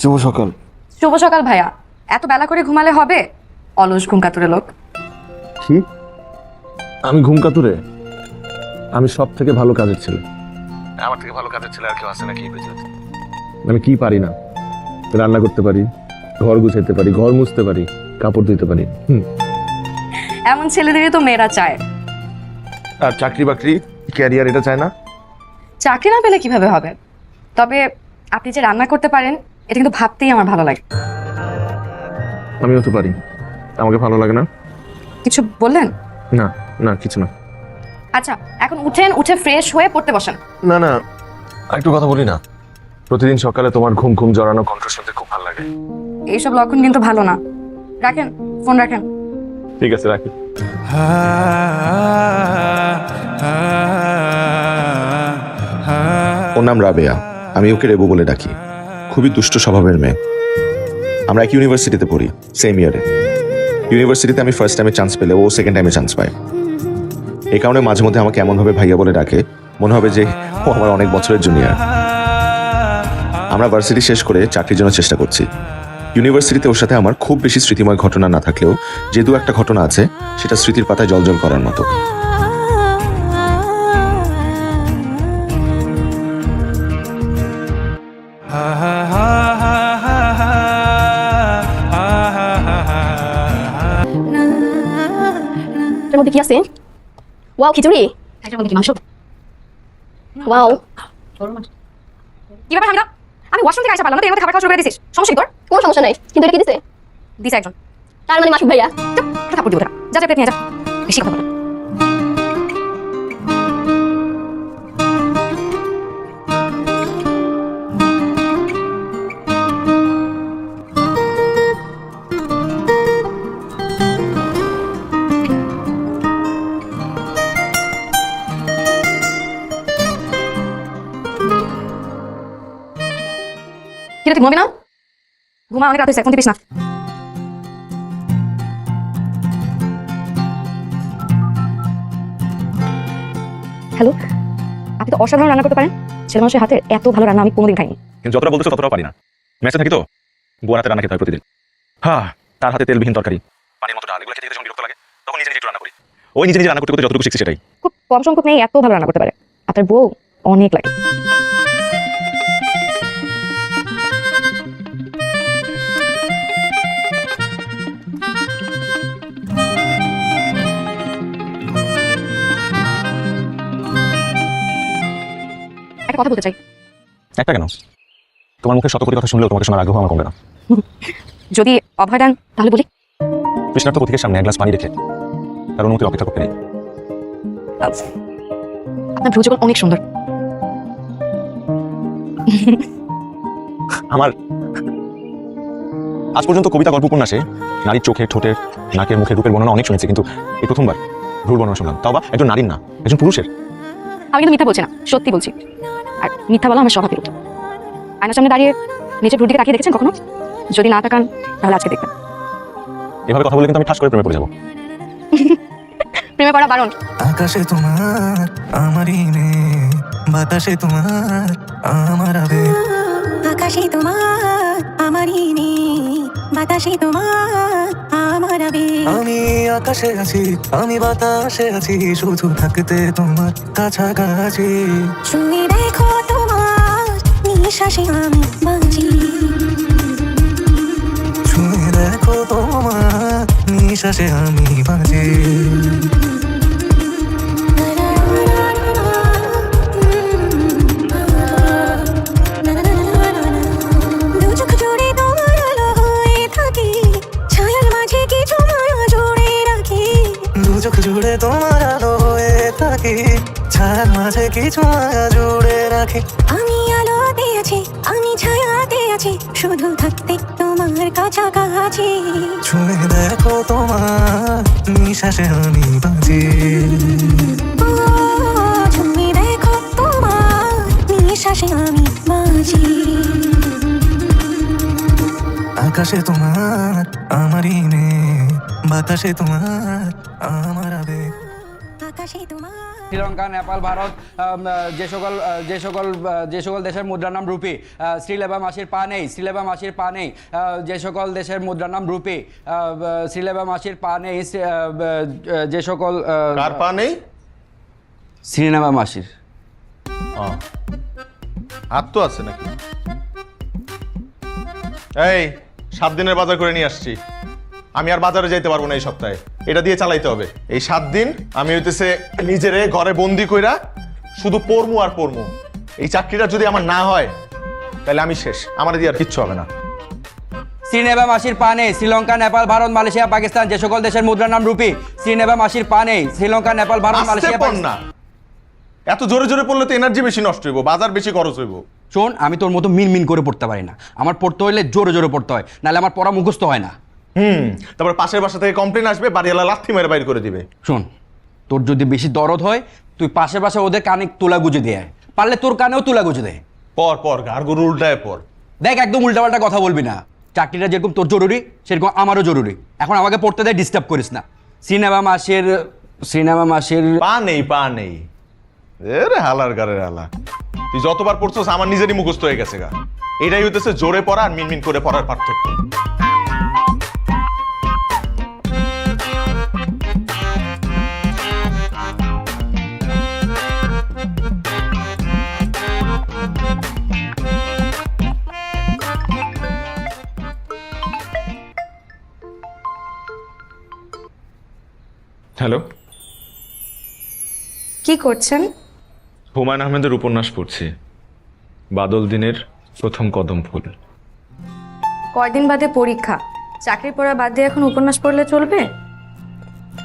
শুভ সকাল। শুভ সকাল ভাইয়া। এত বেলা করে ঘুমালে হবে? অলস ঘুম কাতুরে লোক। কি? আমি ঘুম কাতুরে? আমি সব থেকে ভালো কাজের ছেলে। আমার থেকে ভালো কাজের ছেলে আর কেউ আছে নাকি এই পৃথিবীতে? আমি কি পারি না? রান্না করতে পারি, ঘর গুছাইতে পারি, ঘর মুছতে পারি, কাপড় ধুইতে পারি। এমন ছেলেদেরই তো মেয়েরা চায়। আর চাকরি বাকরি, ক্যারিয়ার এটা চায় না? চাকরি না পেলে কিভাবে হবে? তবে আপনি যে রান্না করতে পারেন এটা কিন্তু ভাবতেই আমার ভালো লাগে। আমিও তো পারি। আমাকে ভালো লাগে না? কিছু বললেন? না না, কিছু না। আচ্ছা, এখন উঠেন, উঠে ফ্রেশ হয়ে পড়তে বসেন। না না, একটু কথা বলি না। প্রতিদিন সকালে তোমার ঘুম ঘুম জড়ানো কণ্ঠ শুনতে খুব ভালো লাগে। এইসব লক্ষণ কিন্তু ভালো না। রাখেন ফোন, রাখেন। ঠিক আছে, রাখি। ওর নাম রাবেয়া, আমি ওকে রেবু বলে ডাকি। খুবই দুষ্ট স্বভাবের মেয়ে। আমরা এক ইউনিভার্সিটিতে পড়ি, সেম ইয়ারে। ইউনিভার্সিটিতে আমি ফার্স্ট টাইমে চান্স পেলে ও সেকেন্ড টাইমে চান্স পায়। এই কারণে মাঝে মধ্যে আমাকে এমনভাবে ভাইয়া বলে ডাকে, মনে হবে যে ও আমার অনেক বছরের জুনিয়র। আমরা ভার্সিটি শেষ করে চাকরির জন্য চেষ্টা করছি। ইউনিভার্সিটিতে ওর সাথে আমার খুব বেশি স্মৃতিময় ঘটনা না থাকলেও যে দু একটা ঘটনা আছে, সেটা স্মৃতির পাতায় জলজল করার মতো। এটার মধ্যে কি আছে? ওয়াও, খিচুড়ি। এটার মধ্যে কি মাংস? ওয়াও, কি ব্যাপার হামিদা? আমি ওয়াশরুম থেকে আসা পারলাম না, তুই এর মধ্যে খাবার খাওয়া শুরু করে দিছিস। সমস্যা কি তোর? কোনো সমস্যা নাই, কিন্তু এটা কি দিছে? দিছে একজন। তার মানে মাসুদ ভাইয়া। চুপ, একটা থাপ্পড় দিব তোরা। যা যা প্লেট নিয়ে যা। বেশি কথা বলে। কিরে তুই ঘুমাবি না? ঘুমা, অনেক রাত হয়েছে, এখন দিবিস না। হ্যালো, আপনি তো অসাধারণ রান্না করতে পারেন। ছেলে মানুষের হাতে এত ভালো রান্না আমি কোনোদিন খাইনি। কিন্তু যতটা বলতেছো ততটাও পারি না। মেসে থাকি তো, বুয়ার হাতে রান্না খেতে হয় প্রতিদিন। হ্যাঁ, তার হাতে তেলবিহীন তরকারি, পানির মতো ডাল, এগুলো খেতে খেতে যখন বিরক্ত লাগে তখন নিজে নিজে একটু রান্না করি। ওই নিজে নিজে রান্না করতে করতে যতটুকু শিখছি সেটাই। খুব কম সংখ্যক মেয়ে এত ভালো রান্না করতে পারে। আপনার বউ অনেক লাগে। একটা কথা বলতে চাই। একটা কেন? তোমার মুখে শত কোটি কথা শুনলেও তোমাকে শোনার আগ্রহ আমার কমবে না। যদি অভয় দেন তাহলে বলি। কৃষ্ণার্থ পথিকের সামনে এক গ্লাস পানি রেখে তার অনুমতির অপেক্ষা করতে নেই। আপনার ভ্রুযুগল অনেক সুন্দর। আমার আজ পর্যন্ত কবিতা, গল্প, উপন্যাসে নারীর চোখে, ঠোঁটের, নাকের, মুখের রূপের বর্ণনা অনেক শুনেছি, কিন্তু এই প্রথমবার ভ্রুর বর্ণনা শুনলাম, তাও বা একজন নারীর না, একজন পুরুষের। আমি কিন্তু মিথ্যা বলছি না, সত্যি বলছি। আর মিথ্যা বলা আমার স্বভাবের। আয়নার সামনে দাঁড়িয়ে নিজের ভ্রুর দিকে তাকিয়ে দেখেছেন কখনো? যদি না তাকান তাহলে আজকে দেখবেন। এভাবে কথা বলে কিন্তু আমি ঠাস করে প্রেমে পড়ে যাবো। প্রেমে পড়া বারণ। আকাশে তোমার আমারই নেই, বাতাসে তোমার আমার আবেগ। আকাশে তোমার আমারই নেই, বাতাসে তোমার আমার আবেগ। আমি আকাশে আছি, আমি বাতাসে আছি, শুধু থাকতে তোমার কাছাকাছি। শুনে দেখো তোমার নিঃশ্বাসে আমি বাঁচি। শুনে দেখো তোমার নিঃশ্বাসে আমি বাঁচি। দু চোখ জুড়ে তোমার আলো হয়ে থাকি, ছায়ার মাঝে কিছু মায়া জুড়ে রাখি। দু চোখ জুড়ে তোমার আলো হয়ে থাকি, ছায়ার মাঝে কিছু মায়া জুড়ে রাখি। আমি আলোতে আছি, আমি ছায়াতে আছি, শুধু থাকতে তোমার কাছাকাছি। ছুঁয়ে দেখো তোমার নিঃশ্বাসে আমি বাঁচি। ও, তুমি দেখো তোমার নিঃশ্বাসে আমি বাঁচি। আকাশে তোমার আমারই নেই, বাতাসে তোমার আমার আবেগ। আকাশে তোমার শ্রীলঙ্কা, নেপাল, ভারত, যে সকল দেশের মুদ্রার নাম রুপি। শ্রীলেবা মাসির পা নেই, শ্রীলেবা মাসির পা নেই। যে সকল দেশের মুদ্রার নাম রুপি। শ্রীলেবা মাসির পা নেই। যে সকল কার পা নেই? শ্রীলেবা মাসির। হাত তো আছে নাকি? এই 7 দিনের বাজার করে নিয়ে আসছি। আমি আর বাজারে যাইতে পারবো না এই সপ্তাহে, এটা দিয়ে চালাইতে হবে। এই 7 দিন আমি হইতেছে নিজেরে ঘরে বন্দি কইরা শুধু পড়মু আর পড়মু। এই চাকরিটা যদি আমার না হয় তাহলে আমি শেষ, আমার দিয়ে আর কিচ্ছু হবে না। শ্রীলেবা মাসির পা নেই, শ্রীলঙ্কা, নেপাল, ভারত, মালয়েশিয়া, পাকিস্তান, যে সকল দেশের মুদ্রার নাম রুপি। শ্রীলেবা মাসির পা নেই, শ্রীলঙ্কা, নেপাল, ভারত, আস্তে মালয়েশিয়া, পড় পাকিস্তান। না, এত জোরে জোরে পড়লে তো এনার্জি বেশি নষ্ট হইব, বাজার বেশি খরচ হইব। শোন, আমি তোর মতো মিন করে পড়তে পারি না। আমার পড়তে হইলে জোরে জোরে পড়তে হয়, নাহলে আমার পড়া মুখস্থ হয় না। তারপর পাশের বাসা থেকে কমপ্লেন আসবে, বাড়িওয়ালা লাথি মেরে বাইর করে দিবে। শোন, তোর যদি বেশি দরদ হয় তুই পাশে পাশে ওদের কানে তুলা গুজে দিয়ে আয়। পারলে তোর কানেও তুলা গুজে দে। পর পর গার গরু উল্টায় পর। দেখ, একদম উল্টাপাল্টা কথা বলবি না। চাকরিটা যেরকম তোর জরুরি সেরকম আমারও জরুরি। এখন আমাকে পড়তে দেয়, ডিস্টার্ব করিস না। সিনেমা মাসের পা নেই, পা নেই। রে হালার গারের হালা, তুই যতবার পড়ছস আমার নিজেরই মুখস্থ হয়ে গেছে গা। এটাই হইতেছে জোরে পড়া আর মিনমিন করে পড়ার পার্থক্য। হ্যালো, কি করছেন? হুমায়ুন আহমেদের উপন্যাস পড়ছি, বাদল দিনের প্রথম কদম ফুল। কয়দিন বাদে পরীক্ষা, চাকরি পড়া বাদ দিয়ে এখন উপন্যাস পড়লে চলবে?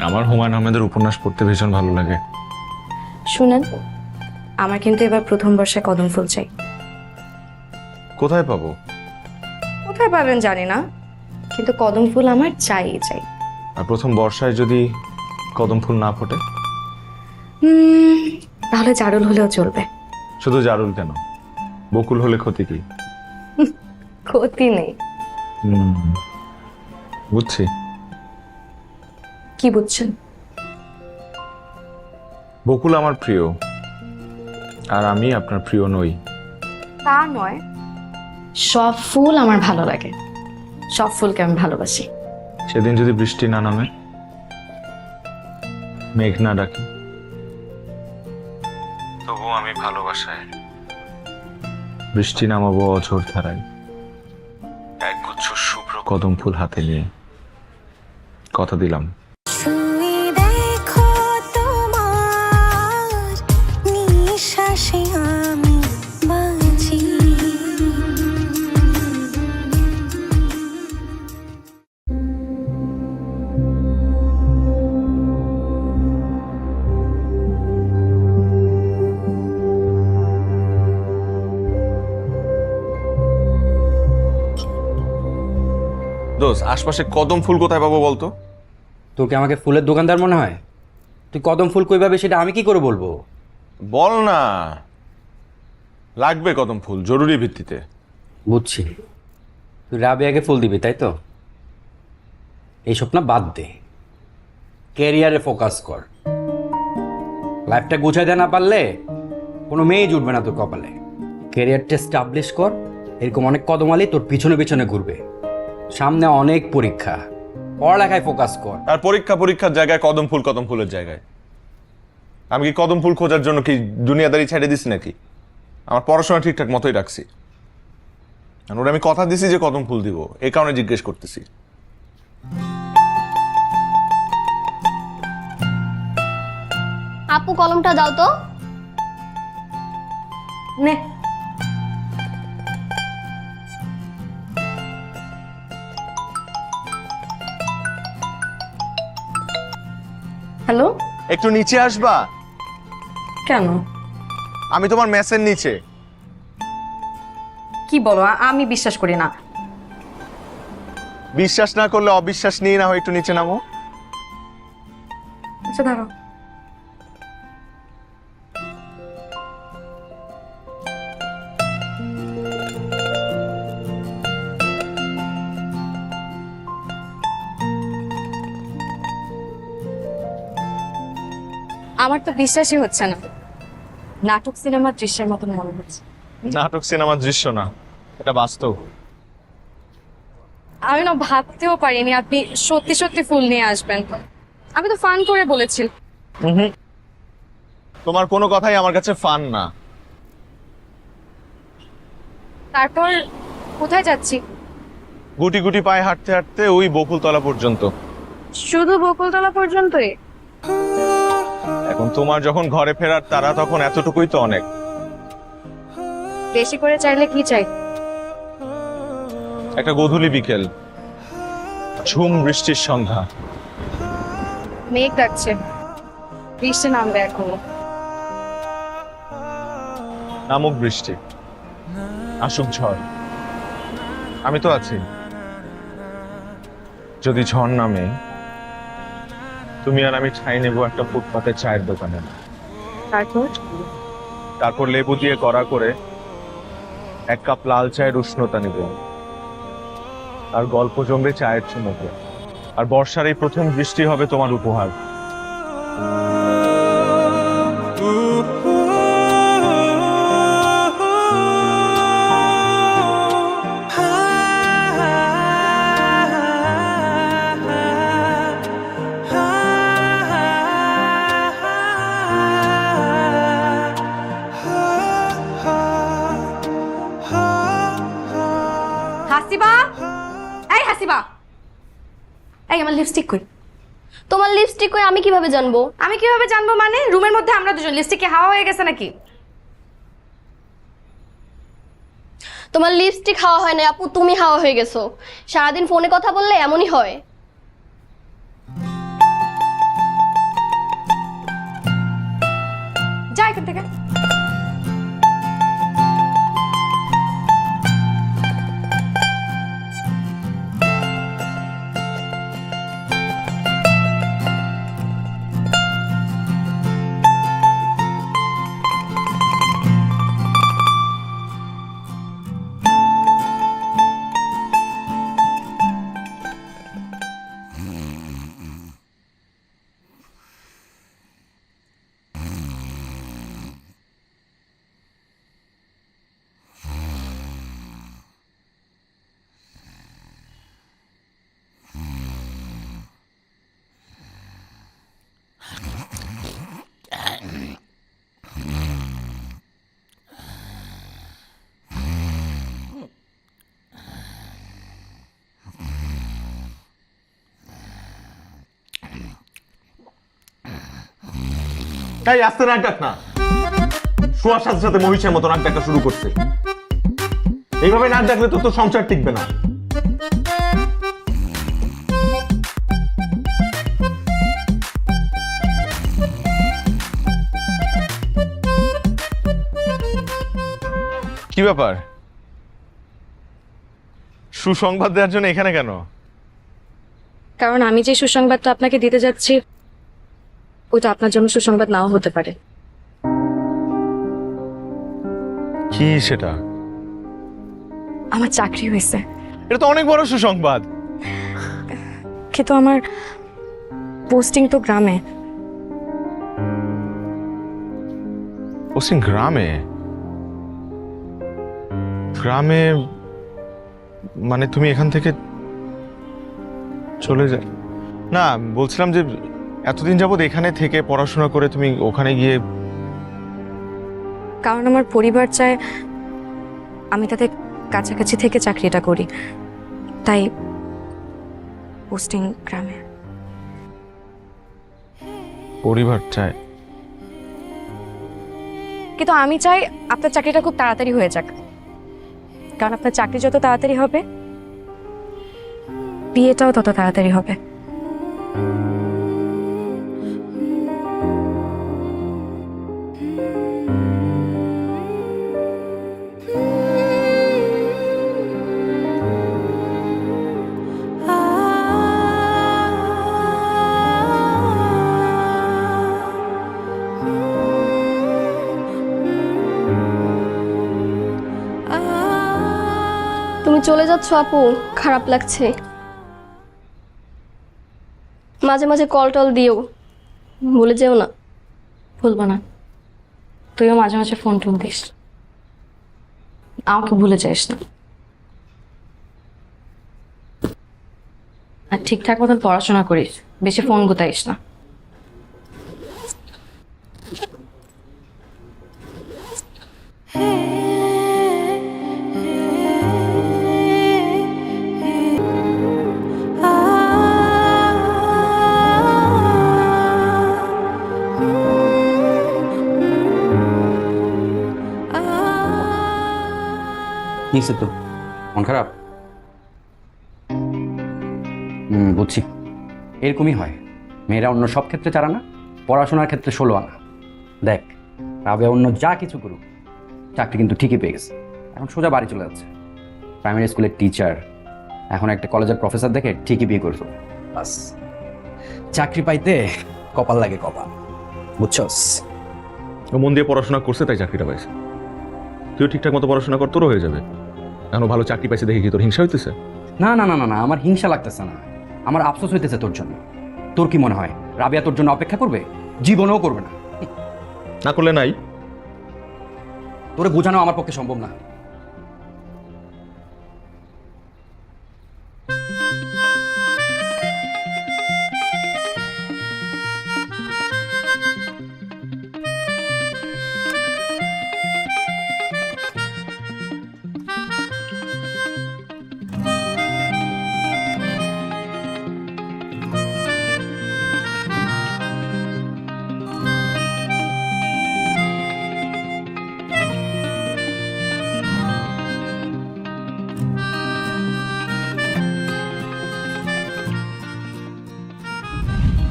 আমার হুমায়ুন আহমেদের উপন্যাস পড়তে ভীষণ ভালো লাগে। শুনেন, আমার কিন্তু এবার প্রথম বর্ষায় কদম ফুল চাই। কোথায় পাবো? কোথায় পাবেন জানি না, কিন্তু কদম ফুল আমার চাই চাই। আর প্রথম বর্ষায় যদি কদম ফুল না ফোটে? তাহলে জারুল হলেও চলবে। শুধু জারুল কেন, বকুল হলে ক্ষতি কি? ক্ষতি নেই। বুঝছি। কি বুঝছেন? বকুল আমার প্রিয়, আর আমি আপনার প্রিয় নই। তা নয়, সব ফুল আমার ভালো লাগে, সব ফুলকে আমি ভালোবাসি। সেদিন যদি বৃষ্টি না নামে, মেঘ না ডাকে, তবু আমি ভালোবাসায় বৃষ্টি নামাবো অঝোর ধারায়, একগুচ্ছ শুভ্র কদম ফুল হাতে নিয়ে। কথা দিলাম। ছুঁয়ে দেখো তোমার নিঃশ্বাসে আমি বাঁচি। দোস্ত, আশপাশে কদম ফুল কোথায় পাবো বলতো? তোর কি আমাকে ফুলের দোকানদার মনে হয়? তুই কদম ফুল কই পাবি সেটা আমি কি করে বলবো? বল না। লাগবে কদম ফুল, জরুরি ভিত্তিতে। বুঝছি, তুই রাবেয়াকে ফুল দিবি তাই তো? এইসব না বাদ দে, ক্যারিয়ারে ফোকাস কর। লাইফটা গুছাইতে না পারলে কোনো মেয়ে জুটবে না তোর কপালে। ক্যারিয়ারটা এস্টাবলিশ কর, এরকম অনেক কদমালি তোর পিছনে পিছনে ঘুরবে। সামনে অনেক পরীক্ষা, পড়ালেখায় ফোকাস কর। আর পরীক্ষার জায়গায় কদম ফুলের জায়গায়। আমি কি কদম ফুল খোঁজার জন্য কি দুনিয়াদারি ছেড়ে দিছি নাকি? আমার পড়াশোনা ঠিকঠাক মতোই রাখছি। আর ওরা আমি কথা দিছি যে কদম ফুল দিব, এই কারণে জিজ্ঞেস করতেছি। আপু কলমটা দাও তো। নে, হ্যালো, একটু নিচে আসবা? কেন? আমি তোমার মেসের নিচে। কি বলো? আমি বিশ্বাস করি না। বিশ্বাস না করলে অবিশ্বাস নিয়ে না হয় একটু নিচে নামো। আচ্ছা দাঁড়াও। আমার তো বিশ্বাসই হচ্ছে না, নাটক সিনেমার দৃশ্যের মতন মনে হচ্ছে। নাটক সিনেমার দৃশ্য না, এটা বাস্তব। আমি না ভাবতেও পারিনি আপনি সত্যি সত্যি ফুল নিয়ে আসবেন। আমি তো ফান করে বলেছি। তোমার কোনো কথাই আমার কাছে ফান না। তারপর কোথায় যাচ্ছি? গুটি গুটি পায়ে হাঁটতে হাঁটতে ওই বকুলতলা পর্যন্ত। শুধু বকুলতলা পর্যন্তই? এখন তোমার যখন ঘরে ফেরার তারা, তখন এতটুকুই তো অনেক। বেশি করে চাইলে কি চাই? একটা গোধূলি বিকেল, ঝুম বৃষ্টির সন্ধ্যা। মেঘ ডাকছে, বৃষ্টি নামবে এখনো। নামুক বৃষ্টি, আসুক ঝড়, আমি তো আছি। যদি ঝড় নামে, তুমি আর আমি ঠাঁই নেবো একটা ফুটপাতে চায়ের দোকানে। তারপর লেবু দিয়ে কড়া করে এক কাপ লাল চায়ের উষ্ণতা নেব, আর গল্প জমবে চায়ের চুমুকে। আর বর্ষার এই প্রথম বৃষ্টি হবে তোমার উপহার। হাসিবা, এই হাসিবা, এই আমার লিপস্টিক কই? তোমার লিপস্টিক কই আমি কিভাবে জানবো? আমি কিভাবে জানবো মানে? রুমের মধ্যে আমরা দুজন, লিপস্টিকে হাওয়া হয়ে গেছে নাকি? তোমার লিপস্টিক হাওয়া হয় না আপু, তুমি হাওয়া হয়ে গেছো। সারাদিন ফোনে কথা বললে এমনই হয়। যা এখান থেকে। তাই আস্তে নাক ডাক না, শোয়ার সাথে সাথে মহিষের মতো নাক ডাকা শুরু করছে। এইভাবে নাক ডাকলে তো তোর সংসার টিকবে না। কি ব্যাপার, সুসংবাদ দেওয়ার জন্য এখানে কেন? কারণ আমি যে সুসংবাদটা আপনাকে দিতে যাচ্ছি, ওটা আপনার জন্য সুসংবাদ নাও হতে পারে। কি সেটা? আমার চাকরি হয়েছে। এটা তো অনেক বড় সুসংবাদ। কিন্তু আমার পোস্টিং তো গ্রামে। পোস্টিং গ্রামে? গ্রামে মানে তুমি এখান থেকে চলে যা? না, বলছিলাম যে এতদিন যাবত এখানে থেকে পড়াশোনা করে তুমি ওখানে গিয়ে। কারণ আমার পরিবার চায় আমি তাদের কাছাকাছি থেকে চাকরিটা করি, তাই পোস্টিং গ্রামে। পরিবার চায়? কিন্তু আমি চাই আপনার চাকরিটা খুব তাড়াতাড়ি হয়ে যাক, কারণ আপনার চাকরি যত তাড়াতাড়ি হবে, বিয়েটাও তত তাড়াতাড়ি হবে। তুমি চলে যাচ্ছ আপু, খারাপ লাগছে। মাঝে মাঝে কল টল দিও, ভুলে যেও না। ভুলবো না। তুইও মাঝে মাঝে ফোন টোন দিস, আমাকে ভুলে যাস না। আর ঠিকঠাক মতন পড়াশোনা করিস, বেশি ফোন গুতাইস না। কি হয়েছে তো, মন খারাপ? বুঝছি, এরকমই হয়। মেয়েরা অন্য সব ক্ষেত্রে 4 আনা, পড়াশোনার ক্ষেত্রে 16 আনা। দেখ, রাবেয়া অন্য যা কিছু করুক, চাকরি কিন্তু ঠিকই পেয়ে গেছে। এখন সোজা বাড়ি চলে যাচ্ছে। প্রাইমারি স্কুলের টিচার, এখন একটা কলেজের প্রফেসর দেখে ঠিকই বিয়ে করছো। বাস, চাকরি পাইতে কপাল লাগে, কপাল, বুঝছস? ও মন দিয়ে পড়াশোনা করছে তাই চাকরিটা পাইছে। তুই ঠিকঠাক মতো পড়াশোনা কর, তোরও হয়ে যাবে। এখন ভালো চাকরি পাইছে দেখে কি তোর হিংসা হইতেছে? না না না না না, আমার হিংসা লাগতেছে না, আমার আফসোস হইতেছে তোর জন্য। তোর কি মনে হয় রাবেয়া তোর জন্য অপেক্ষা করবে? জীবনেও করবে না। না করলে নাই। তোরে বোঝানো আমার পক্ষে সম্ভব না।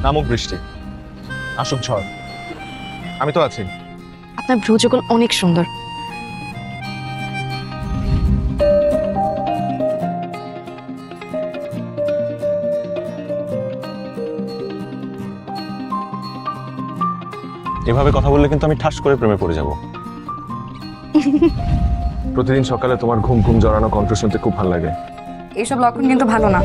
নামুক বৃষ্টি, আসুক ঝড়, আমি তো আছি। আপনার ভ্রুযুগল অনেক সুন্দর। এভাবে কথা বললে কিন্তু আমি ঠাস করে প্রেমে পড়ে যাব। প্রতিদিন সকালে তোমার ঘুম ঘুম জড়ানো কণ্ঠ শুনতে খুব ভালো লাগে। এইসব লক্ষণ কিন্তু ভালো না।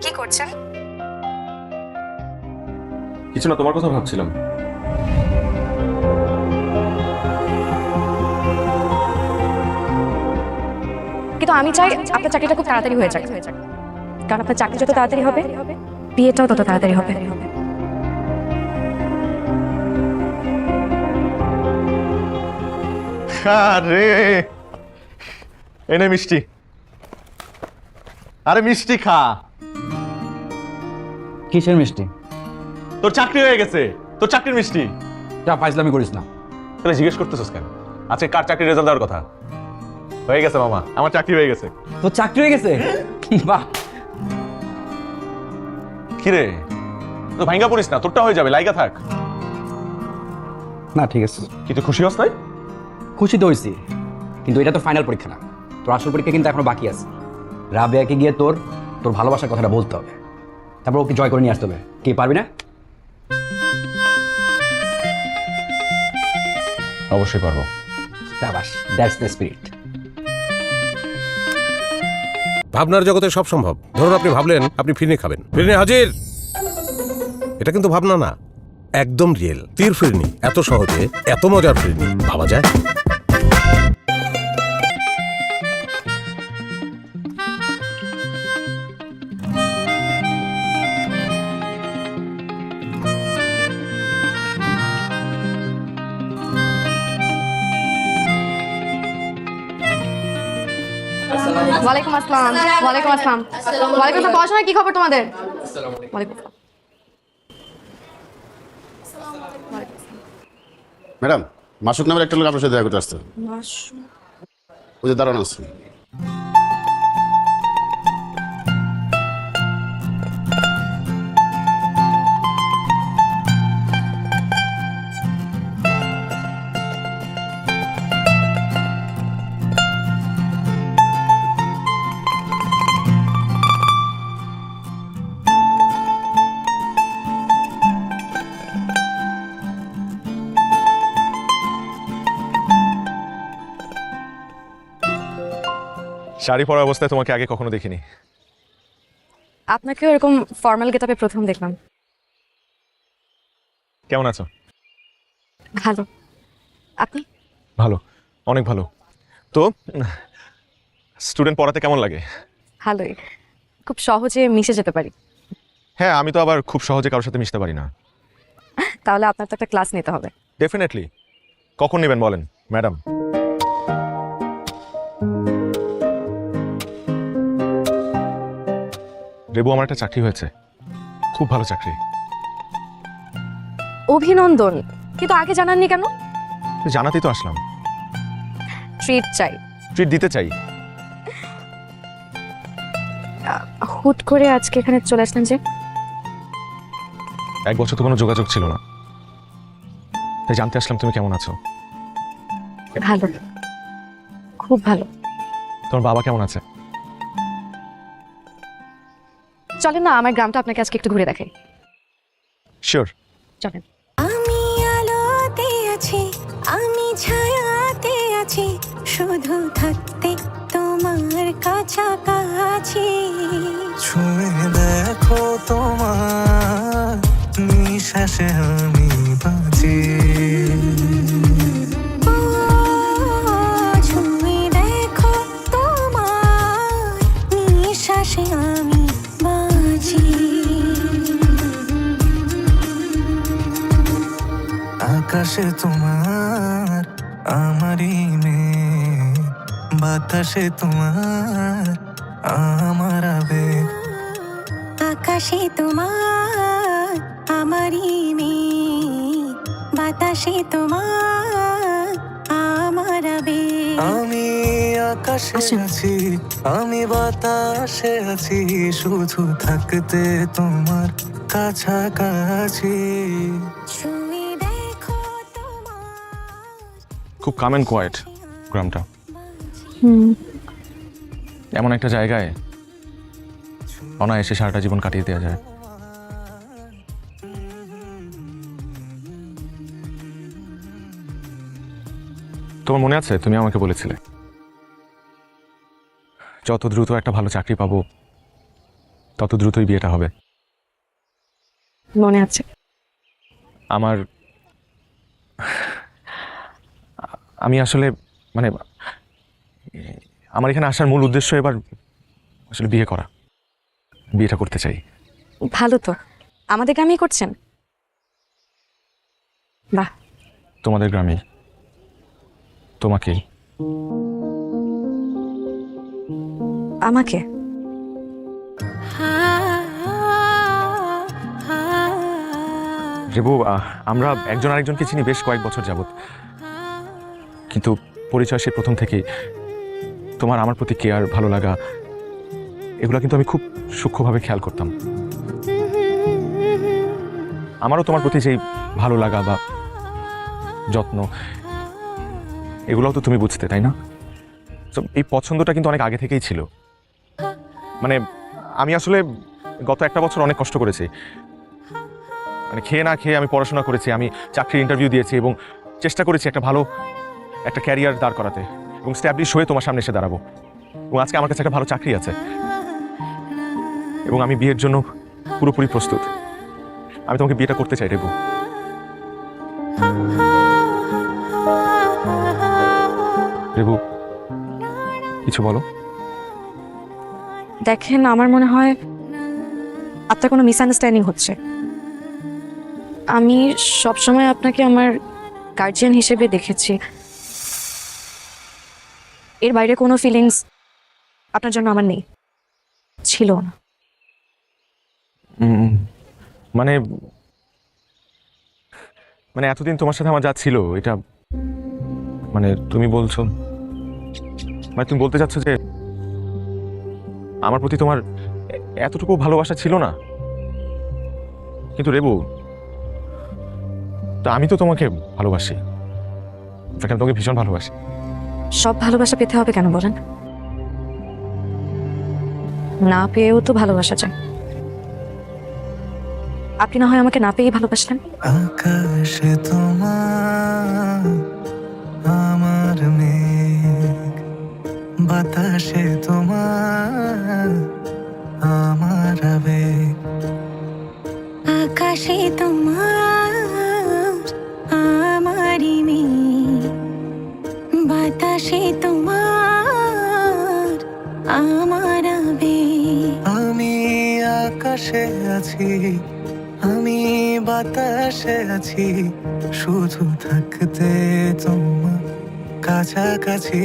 কি করছেন? কিছু না, তোমার কথা ভাবছিলাম। কিন্তু আমি চাই আপনার চাকরিটা খুব তাড়াতাড়ি হয়ে যাক, কারণ আপনার চাকরি যত তাড়াতাড়ি হবে, বিয়েটাও তত তাড়াতাড়ি হবে। আরে এনে মিষ্টি, আরে মিষ্টি খা। কিসের মিষ্টি? তোর চাকরি হয়ে গেছে, তোর চাকরির মিষ্টি। যা ফাইজলামি করিস না। তাহলে জিজ্ঞেস করতেছিস কেন? আজকে কার চাকরির রেজাল্ট দেওয়ার কথা? হয়ে গেছে মামা, আমার চাকরি হয়ে গেছে। তোর চাকরি হয়ে গেছে? বাহ। কিরে, তো ভাঙ্গা পড়িস না, তোরটা হয়ে যাবে, লাইগা থাক। না ঠিক আছে। কি তুই খুশি হস তাই? খুশি তো হয়েছি, কিন্তু এটা তো ফাইনাল পরীক্ষা না। তোর আসল পরীক্ষা কিন্তু এখনো বাকি আছে। রাবেয়াকে গিয়ে তোর তোর ভালোবাসার কথাটা বলতে হবে, তারপর ওকে জয় করে নিয়ে আসতে হবে। কি পারবি না? অবশ্যই পারবো। শাবাশ, দ্যাটস দ্য স্পিরিট। ভাবনার জগতে সব সম্ভব। ধরুন আপনি ভাবলেন আপনি ফিরনি খাবেন, ফিরনি হাজির। এটা কিন্তু ভাবনা না, একদম রিয়েল। তীর ফিরনি, এত সহজে এত মজার ফিরনি ভাবা যায়? ওয়ালাইকুম আসসালাম। ওয়ালাইকুম আসসালাম। ওয়ালাইকুম আসসালাম। পড়াশোনার কি খবর তোমাদের? ওয়ালাইকুম আসসালাম। ম্যাডাম, মাসুক নামের একটা লোক আপনার সাথে দেখা করতে আসছে। ওই যে দাঁড়ানো আছে। শাড়ি পরা অবস্থায় তোমাকে আগে কখনো দেখিনি। আপনাকেও এরকম ফর্মাল গেটআপে প্রথম দেখলাম। কেমন আছো? ভালো। আপনি? ভালো, অনেক ভালো। তো স্টুডেন্ট পড়াতে কেমন লাগে? ভালোই, খুব সহজে মিশে যেতে পারি। হ্যাঁ, আমি তো আবার খুব সহজে কারোর সাথে মিশতে পারি না। তাহলে আপনার তো একটা ক্লাস নিতে হবে। ডেফিনেটলি। কখন নেবেন বলেন ম্যাডাম? রেবু, আমার একটা চাকরি হয়েছে, খুব ভালো চাকরি। অভিনন্দন, কিন্তু আগে জানাননি কেন? জানাতেই তো আসলাম। ট্রিট চাই। ট্রিট দিতে চাই। হুট করে আজকে এখানে চলে আসলেন যে? 1 বছর তো কোনো যোগাযোগ ছিল না, তাই জানতে আসলাম তুমি কেমন আছো। ভালো, খুব ভালো। তোমার বাবা কেমন আছে? চলেন না, আমার গ্রামটা আপনাকে আজকে একটু ঘুরে দেখাই। শিওর। চলেন। আমি আলোতে আছি, আমি ছায়াতে আছি, শুধু থাকতে তোমার কাছাকাছি। ছুঁয়ে দেখো তোমার নিঃশ্বাসে আমি বাঁচি। ও, ছুঁয়ে দেখো তোমার নিঃশ্বাসে আমি বাঁচি। আকাশে তোমার আমারই মেঘ, বাতাসে তোমার আমার আবেগ। আকাশে তোমার আমারই মেঘ, বাতাসে তোমার আমার আবেগ। আমি আকাশে আছি, আমি বাতাসে আছি, শুধু থাকতে তোমার কাছাকাছি। ছুঁয়ে দেখো তোমার। খুব কাম অ্যান্ড কোয়াইট গ্রামটা। এমন একটা জায়গায় অনায়াসে সারাটা জীবন কাটিয়ে দেওয়া যায়। তোমার মনে আছে তুমি আমাকে বলেছিলে যত দ্রুত একটা ভালো চাকরি পাবো তত দ্রুতই বিয়েটা হবে। মনে আছে। আমি আসলে মানে আমার এখানে আসার মূল উদ্দেশ্য এবার আসলে বিয়ে করা, বিয়েটা করতে চাই। ভালো তো, আমাদের গ্রামেই করছেন? বাহ। তোমাদের গ্রামে, তোমাকেই। আমাকে? রেবু, আমরা একজন আরেকজনকে চিনি বেশ কয়েক বছর যাবত, কিন্তু পরিচয় সে প্রথম থেকেই তোমার আমার প্রতি কেয়ার, ভালো লাগা, এগুলো কিন্তু আমি খুব সূক্ষ্মভাবে খেয়াল করতাম। আমারও তোমার প্রতি যেই ভালো লাগা বা যত্ন, এগুলোও তো তুমি বুঝতে, তাই না? তো এই পছন্দটা কিন্তু অনেক আগে থেকেই ছিল। মানে আমি আসলে গত 1 বছর অনেক কষ্ট করেছি, মানে খেয়ে না খেয়ে আমি পড়াশোনা করেছি, আমি চাকরির ইন্টারভিউ দিয়েছি এবং চেষ্টা করেছি একটা ভালো একটা ক্যারিয়ার দাঁড় করাতে এবং স্ট্যাবলিশ হয়ে তোমার সামনে এসে দাঁড়াবো। এবং আজকে আমার কাছে একটা ভালো চাকরি আছে এবং আমি বিয়ের জন্য পুরোপুরি প্রস্তুত। আমি তোমাকে বিয়েটা করতে চাই রেবু। রেবু, কিছু বলো। দেখেন, আমার মনে হয় আপনার কোনো মিসআন্ডারস্ট্যান্ডিং হচ্ছে। আমি সবসময় আপনাকে আমার গার্জিয়ান হিসেবে দেখেছি, এর বাইরে কোনো ফিলিংস আপনার জন্য আমার নেই, ছিল না। মানে মানে এতদিন তোমার সাথে আমার যা ছিল, এটা মানে তুমি বলছো, মানে তুমি বলতে চাচ্ছ যে আমার প্রতি তোমার এতটুকু ভালোবাসা ছিল না? কিন্তু রেবু, তা আমি তো তোমাকে ভালোবাসি, আমি তোমাকে ভীষণ ভালোবাসি। সব ভালোবাসা পেতে হবে কেন বলেন? না পেয়েও তো ভালোবাসা যায়। আপনি না হয় আমাকে না পেয়েই ভালোবাসলেন। আকাশে তোমার আমার মেঘ, বাতাসে তোমার আমার আবেগ, আকাশে তোমার আমারই মেয়ে, বাতাসে তোমার আমার আবেগ। আমি আকাশে আছি, আমি বাতাসে আছি, শুধু থাকতে তোমার কাছাকাছি।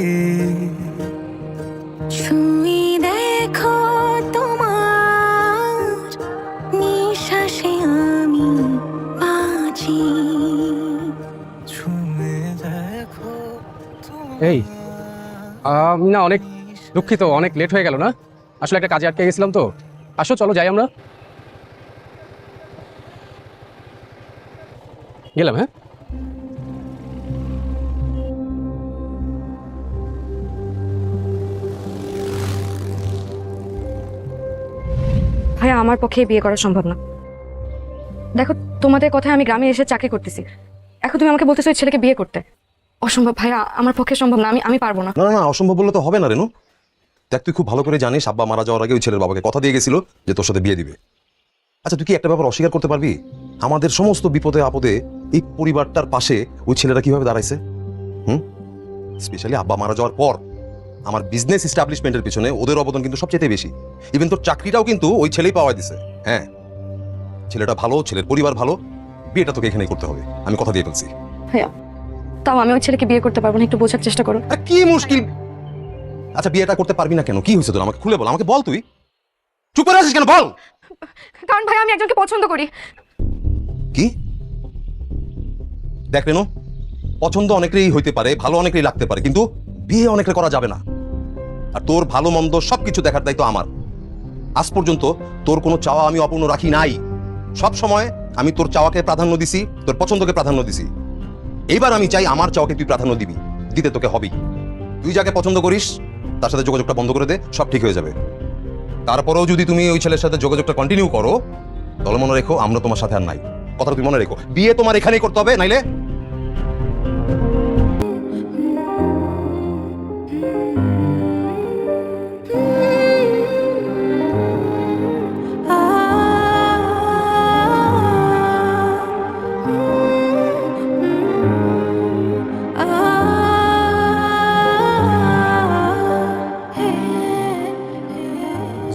ছুঁয়ে দেখো তোমার নিঃশ্বাসে আমি বাঁচি। ছুঁয়ে দেখো এই আমি না অনেক দুঃখিত, অনেক লেট হয়ে গেল না, আসলে একটা কাজে আটকে গেছিলাম তো। আসো চলো যাই আমরা। গেলাম, হ্যাঁ। ভাইয়া আমার পক্ষে বিয়ে করা সম্ভব না। দেখো তোমাদের কথায় আমি গ্রামে এসে চাকরি করতেছি, এখন তুমি আমাকে বলতেছো এই ছেলেকে বিয়ে করতে। অসম্ভব ভাইয়া, আমার পক্ষে সম্ভব না, আমি পারবো না। না না না, অসম্ভব বললে তো হবে না রেনু। দেখ, তুই খুব ভালো করে জানিস আব্বা মারা যাওয়ার আগে ওই ছেলের বাবাকে কথা দিয়ে গেছিল যে তোর সাথে বিয়ে দিবে। আচ্ছা, তুই কি একটা ব্যাপার অস্বীকার করতে পারবি? আমাদের সমস্ত বিপদে আপদে এই পরিবারটার পাশে ওই ছেলেরা কিভাবে দাঁড়াইছে। স্পেশালি আব্বা মারা যাওয়ার পর আমার বিজনেস এস্টাবলিশমেন্টের পিছনে ওদের অবদান কিন্তু সবচেয়ে বেশি। ইভেন তোর চাকরিটাও কিন্তু ওই ছেলেই পাওয়া দিছে। হ্যাঁ, ছেলেটা ভালো, ছেলের পরিবার ভালো, বিয়েটা তোকে এখানেই করতে হবে, আমি কথা দিয়ে ফেলছি। ভাইয়া তাও আমি ওই ছেলেকে বিয়ে করতে পারবো না, একটু বোঝার চেষ্টা করো। আরে কি মুশকিল! আচ্ছা, বিয়েটা করতে পারবি না কেন? কি হয়েছে তোর? আমাকে খুলে বল, আমাকে বল। তুই চুপ করে আছিস কেন? বল। কারণ ভাইয়া আমি একজনকে পছন্দ করি। কি? দেখ রেনু, পছন্দ অনেকেরই হইতে পারে, ভালো অনেকেরই লাগতে পারে, কিন্তু বিয়ে অনেকের করা যাবে না। আর তোর ভালো মন্দ সবকিছু দেখার দায়িত্ব আমার। আজ পর্যন্ত তোর কোনো চাওয়া আমি অপূর্ণ রাখি নাই। সব সময় আমি তোর চাওয়াকে প্রাধান্য দিছি, তোর পছন্দকে প্রাধান্য দিছি। এইবার আমি চাই আমার চাওয়াকে তুই প্রাধান্য দিবি, দিতে তোকে হবেই। তুই যাকে পছন্দ করিস তার সাথে যোগাযোগটা বন্ধ করে দে, সব ঠিক হয়ে যাবে। তারপরেও যদি তুমি ওই ছেলের সাথে যোগাযোগটা কন্টিনিউ করো, তাহলে মনে রেখো আমরা তোমার সাথে আর নাই। কথাটা তুই মনে রেখো, বিয়ে তোমার এখানেই করতে হবে, নাইলে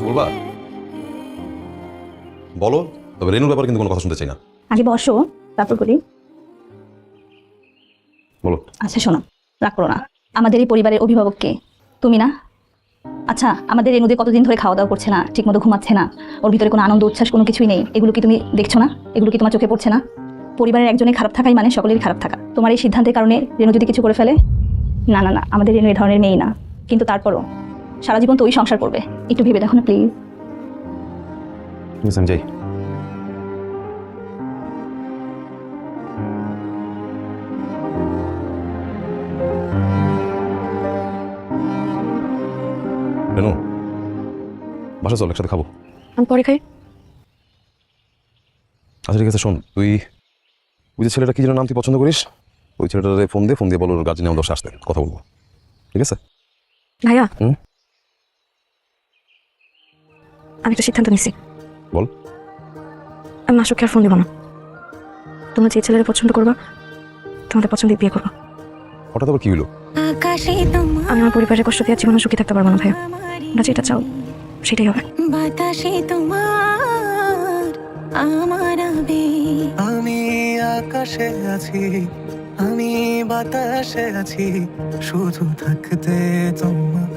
বলবা। বলো, তবে রেনুর ব্যাপারে কিন্তু কোনো কথা শুনতে চাই না। আগে বসো, তারপর বলি। বলো। আচ্ছা শোনো, রাগ করো না। আমাদের এই পরিবারের অভিভাবক কে? তুমি না? আচ্ছা, আমাদের রেনুদে কতদিন ধরে খাওয়া দাওয়া করছে না, ঠিকমতো ঘুমাচ্ছে না, ওর ভিতরে কোনো আনন্দ উচ্ছ্বাস কোনো কিছুই নেই। এগুলো কি তুমি দেখছো না? এগুলো কি তোমার চোখে পড়ছে না? পরিবারের একজনের খারাপ থাকাই মানে সকলেরই খারাপ থাকা। তোমার এই সিদ্ধান্তের কারণে রেনু যদি কিছু করে ফেলে? না না না, আমাদের রেনু এই ধরনের মেয়ে না, কিন্তু তারপরও সারা জীবন তো ওই সংসার করবে। একটু ভেবে দেখো না প্লিজ। আমি যাই। রেনু, বাসা চল, একসাথে খাবো। আমি পরে খাই। আচ্ছা ঠিক আছে, শোন, তুই ওই যে ছেলেটা কি যেন নাম তুই পছন্দ করিস, ওই ছেলেটারে ফোন দিয়ে বলো ওর গার্জেন আমাদের আসতে কথা বলবো, ঠিক আছে? ভাইয়া হুম? আমি একটা সিদ্ধান্ত নিছি। বল। আমি মাসুককে আর ফোন দিব না। তোমরা যে ছেলেরা পছন্দ করবা তোমাদের পছন্দে বিয়ে করবা। হঠাৎ আবার কি হলো? আমি আমার পরিবারের কষ্ট দিয়ে জীবনে সুখী থাকতে পারবো না ভাইয়া। তোমরা যেটা চাও সেটাই হবে। বাতাসে তোমার আমার আবেগ, আমি আকাশে আছি, আমি বাতাসে আছি, শুধু থাকতে তোমার